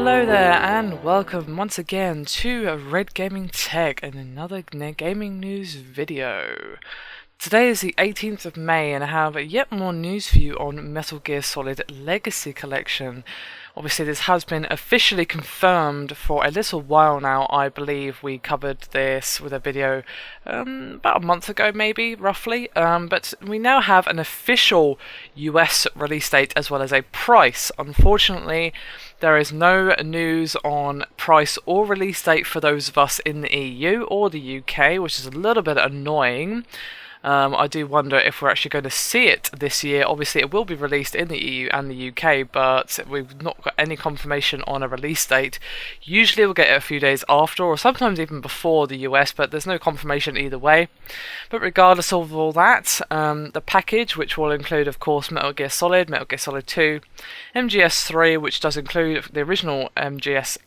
Hello there and welcome once again to Red Gaming Tech and another gaming news video. Today is the 18th of May and I have yet more news for you on Metal Gear Solid Legacy Collection. Obviously this has been officially confirmed for a little while now. I believe we covered this with a video about a month ago maybe, roughly. But we now have an official US release date as well as a price. Unfortunately, there is no news on price or release date for those of us in the EU or the UK, which is a little bit annoying. I do wonder if we're actually going to see it this year. Obviously it will be released in the EU and the UK, but we've not got any confirmation on a release date. Usually we'll get it a few days after or sometimes even before the US, but there's no confirmation either way. But regardless of all that, the package, which will include of course Metal Gear Solid, Metal Gear Solid 2, MGS3, which does include the original MSX,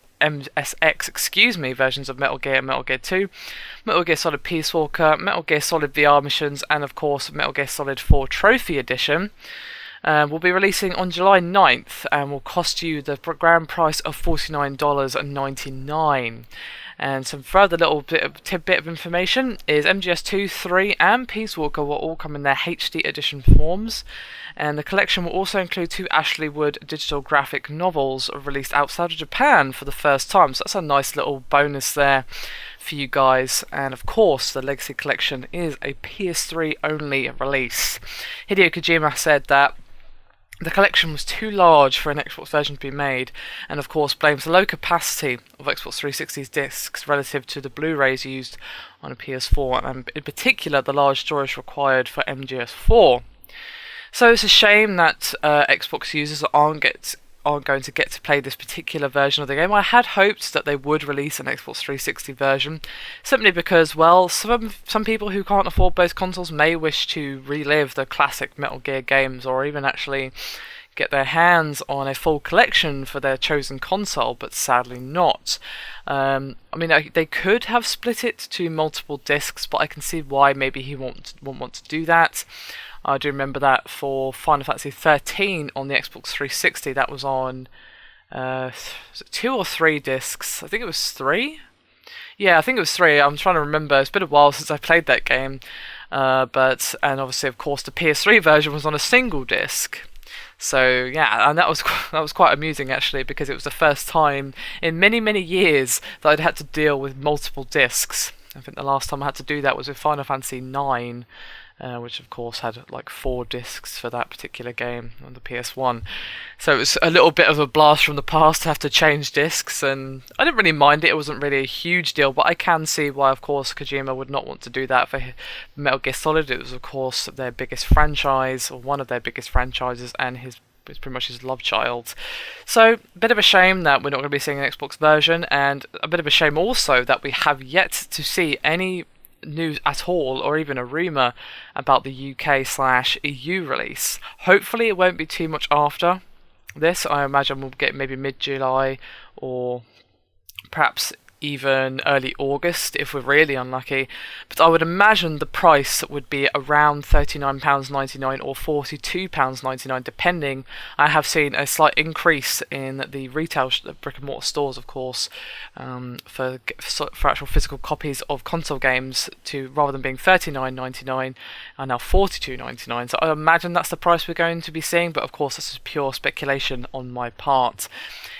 versions of Metal Gear and Metal Gear 2, Metal Gear Solid Peace Walker, Metal Gear Solid VR missions, and of course Metal Gear Solid 4 Trophy Edition. Will be releasing on July 9th and will cost you the grand price of $49.99. And some further little tidbit of information is MGS2, 3 and Peace Walker will all come in their HD edition forms, and the collection will also include 2 Ashley Wood digital graphic novels released outside of Japan for the first time, so that's a nice little bonus there for you guys. And of course the Legacy Collection is a PS3 only release. Hideo Kojima said that the collection was too large for an Xbox version to be made, and of course blames the low capacity of Xbox 360's discs relative to the Blu-rays used on a PS4, and in particular the large storage required for MGS4. So it's a shame that Xbox users aren't going to get to play this particular version of the game. I had hoped that they would release an Xbox 360 version, simply because, well, some people who can't afford both consoles may wish to relive the classic Metal Gear games, or even actually get their hands on a full collection for their chosen console, but sadly not. I mean, they could have split it to multiple discs, but I can see why maybe he won't want to do that. I do remember that for Final Fantasy 13 on the Xbox 360, that was on 2 or 3 discs. I think it was 3? Yeah, I think it was 3. I'm trying to remember. It's been a while since I played that game. And obviously, of course, the PS3 version was on a single disc. So yeah, and that was quite amusing actually, because it was the first time in many years that I'd had to deal with multiple discs. I think the last time I had to do that was with Final Fantasy 9. Which of course had like 4 discs for that particular game on the PS1. So it was a little bit of a blast from the past to have to change discs, and I didn't really mind it. It wasn't really a huge deal, but I can see why of course Kojima would not want to do that for Metal Gear Solid. It was of course their biggest franchise, or one of their biggest franchises, and it's pretty much his love child. So a bit of a shame that we're not going to be seeing an Xbox version, and a bit of a shame also that we have yet to see any news at all, or even a rumour about the UK/EU release. Hopefully it won't be too much after this. I imagine we'll get maybe mid-July or perhaps even early August if we're really unlucky, but I would imagine the price would be around £39.99 or £42.99 depending. I have seen a slight increase in the retail brick and mortar stores, of course, for actual physical copies of console games, to rather than being £39.99 are now £42.99. So I imagine that's the price we're going to be seeing, but of course this is pure speculation on my part.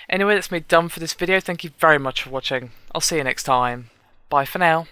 Anyway, that's me done for this video. Thank you very much for watching. I'll see you next time. Bye for now.